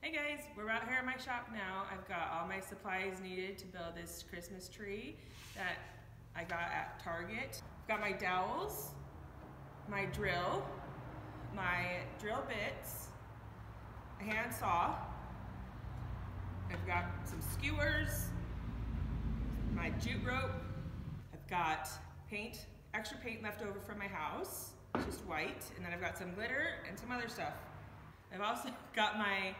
Hey guys, we're out here at my shop now. I've got all my supplies needed to build this Christmas tree that I got at Target. I've got my dowels, my drill bits, a hand saw. I've got some skewers, my jute rope. I've got paint, extra paint left over from my house, just white, and then I've got some glitter and some other stuff. I've also got my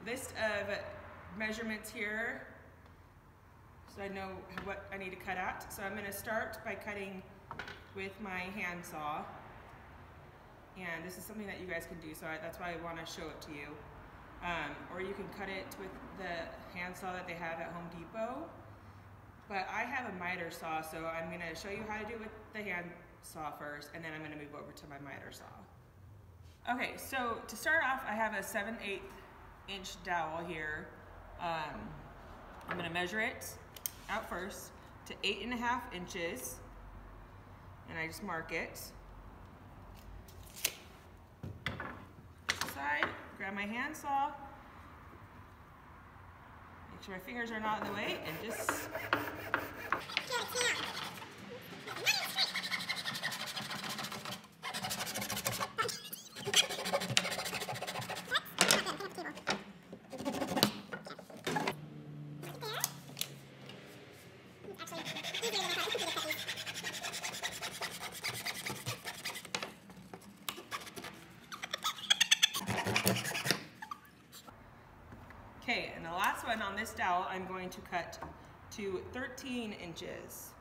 list of measurements here so I know what I need to cut at. So I'm going to start by cutting with my hand saw, and this is something that you guys can do, so that's why I want to show it to you. Or you can cut it with the hand saw that they have at Home Depot, but I have a miter saw, so I'm going to show you how to do it with the hand saw first, and then I'm going to move over to my miter saw. Okay, so to start off, I have a 7/8 inch dowel here. I'm going to measure it out first to 8.5 inches, and I just mark it. Side, grab my hand saw, make sure my fingers are not in the way, and just okay, and the last one on this dowel, I'm going to cut to 13 inches.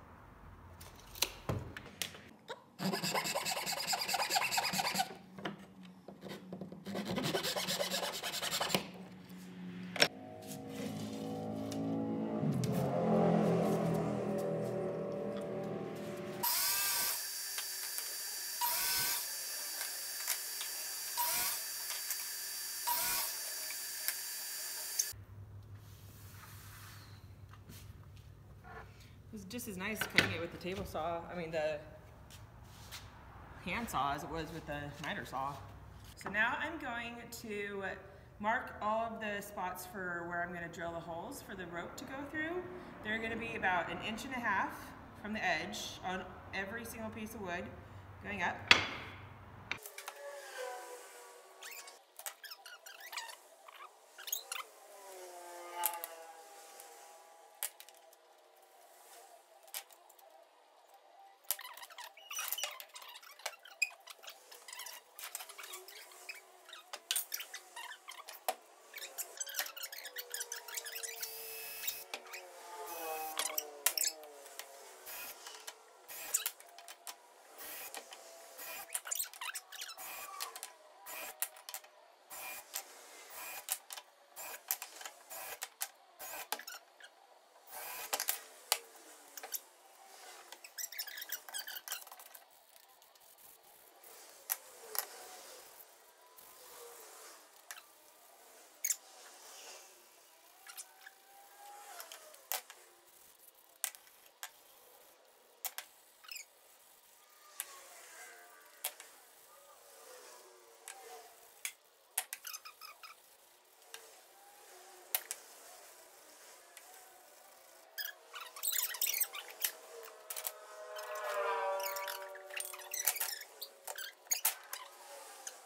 It was just as nice cutting it with the table saw, the hand saw, as it was with the miter saw. So now I'm going to mark all of the spots for where I'm going to drill the holes for the rope to go through. They're going to be about 1.5 inches from the edge on every single piece of wood going up.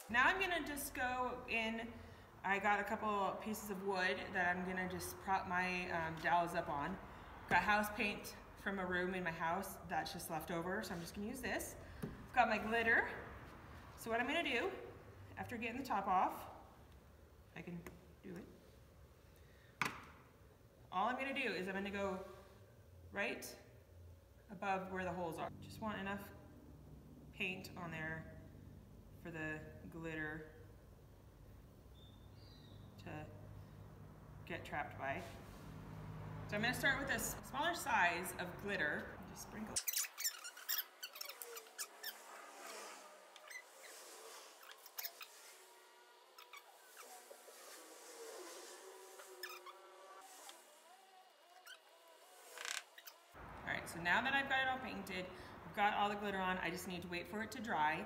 Now I'm gonna just go in, I got a couple pieces of wood that I'm gonna just prop my dowels up on. Got house paint from a room in my house that's just left over, so I'm just gonna use this. I've got my glitter. So what I'm gonna do, after getting the top off, I can do it. All I'm gonna do is I'm gonna go right above where the holes are. Just want enough paint on there for the glitter to get trapped by. So I'm going to start with a smaller size of glitter. Just sprinkle. Alright, so now that I've got it all painted, I've got all the glitter on, I just need to wait for it to dry,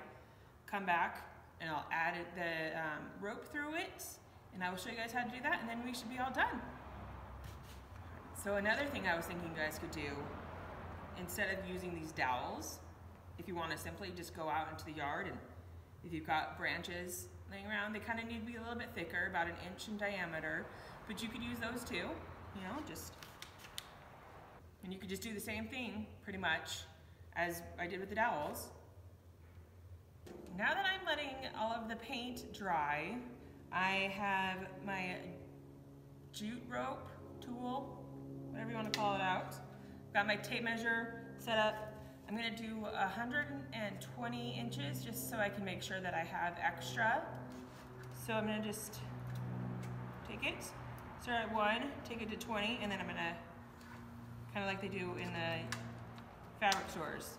come back, and I'll add the rope through it, And I will show you guys how to do that, and then we should be all done. So another thing I was thinking you guys could do, instead of using these dowels, if you want to simply just go out into the yard, and if you've got branches laying around, they kind of need to be a little bit thicker, about 1 inch in diameter, but you could use those too, you know, and you could just do the same thing pretty much as I did with the dowels. Now that I'm letting all of the paint dry, I have my jute rope tool, whatever you want to call it, out. Got my tape measure set up. I'm going to do 120 inches just so I can make sure that I have extra. So I'm going to just take it, start at 1, take it to 20, and then I'm going to, kind of like they do in the fabric stores.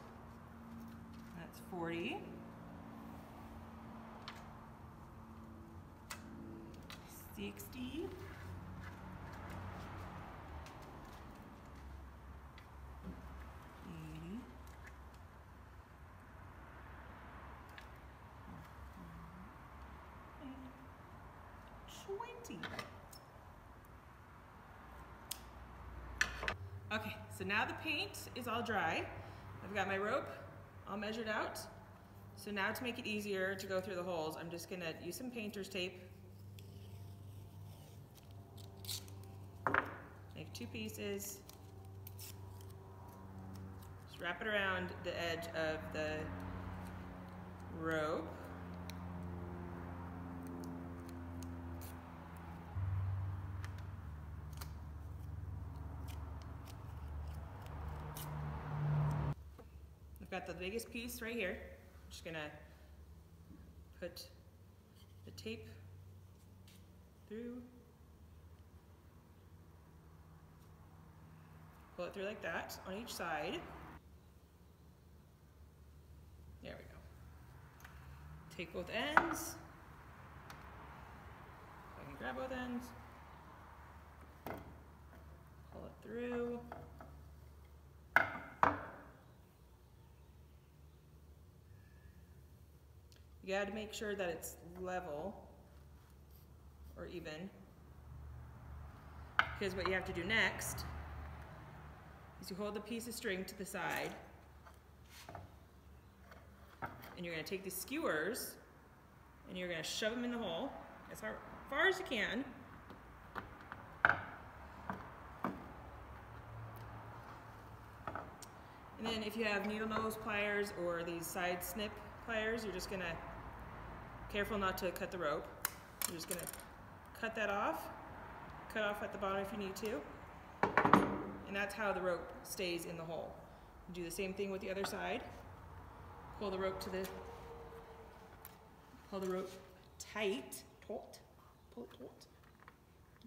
That's 40. 60. 80. And 20. Okay, so now the paint is all dry. I've got my rope all measured out. So now to make it easier to go through the holes, I'm just gonna use some painter's tape. Make 2 pieces. Just wrap it around the edge of the rope. I've got the biggest piece right here. I'm just gonna put the tape through. Pull it through like that on each side. There we go. Take both ends. I can grab both ends. Pull it through. You gotta make sure that it's level or even, because what you have to do next is you hold the piece of string to the side, and you're going to take the skewers and you're going to shove them in the hole as far as you can. And then if you have needle nose pliers or these side snip pliers, you're just going to, careful not to cut the rope, you're just going to cut that off, cut off at the bottom if you need to. And that's how the rope stays in the hole. Do the same thing with the other side. Pull the rope tight, pull it taut,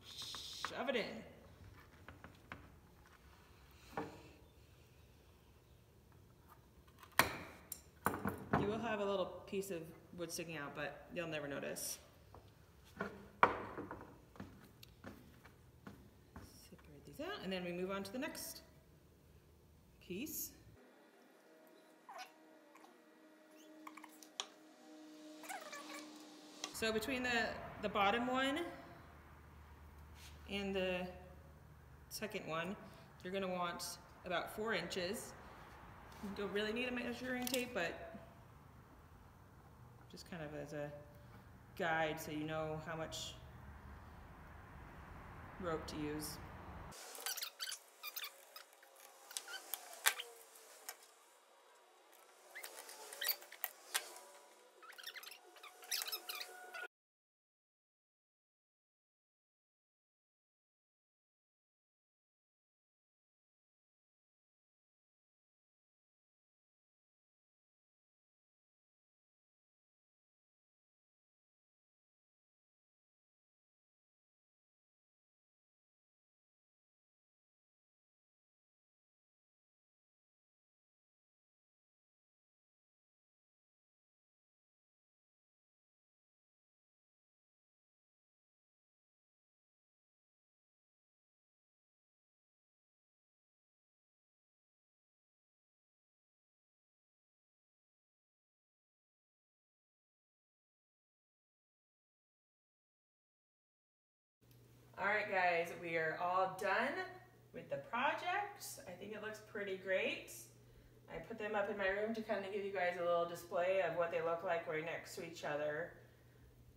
shove it in. You will have a little piece of wood sticking out, but you'll never notice. Out, and then we move on to the next piece. So between the bottom one and the second one, you're going to want about 4 inches. You don't really need a measuring tape, but just kind of as a guide so you know how much rope to use. All right, guys, we are all done with the project. I think it looks pretty great. I put them up in my room to kind of give you guys a little display of what they look like right next to each other.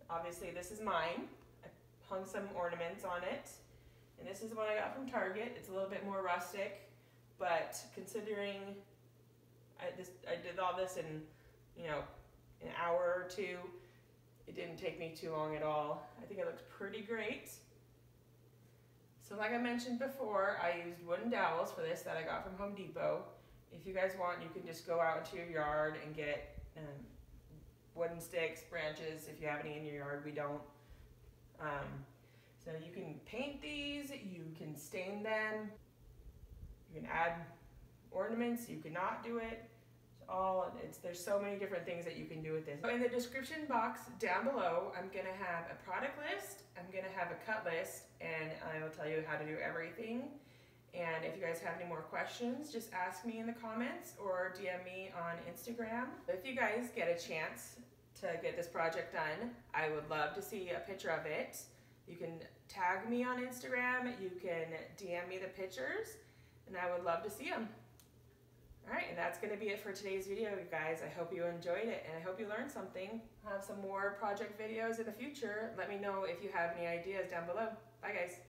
Obviously, this is mine. I hung some ornaments on it. And this is what I got from Target. It's a little bit more rustic, but considering I did all this in, an hour or two, it didn't take me too long at all. I think it looks pretty great. So like I mentioned before, I used wooden dowels for this that I got from Home Depot. If you guys want, you can just go out into your yard and get wooden sticks, branches, if you have any in your yard. We don't. So you can paint these, you can stain them, you can add ornaments, you cannot do it. There's so many different things that you can do with this. So in the description box down below, I'm gonna have a product list, I'm gonna have a cut list, and I will tell you how to do everything. And if you guys have any more questions, just ask me in the comments or DM me on Instagram. If you guys get a chance to get this project done, I would love to see a picture of it. You can tag me on Instagram, you can DM me the pictures, and I would love to see them. All right, and that's gonna be it for today's video, you guys. I hope you enjoyed it, and I hope you learned something. I'll have some more project videos in the future. Let me know if you have any ideas down below. Bye, guys.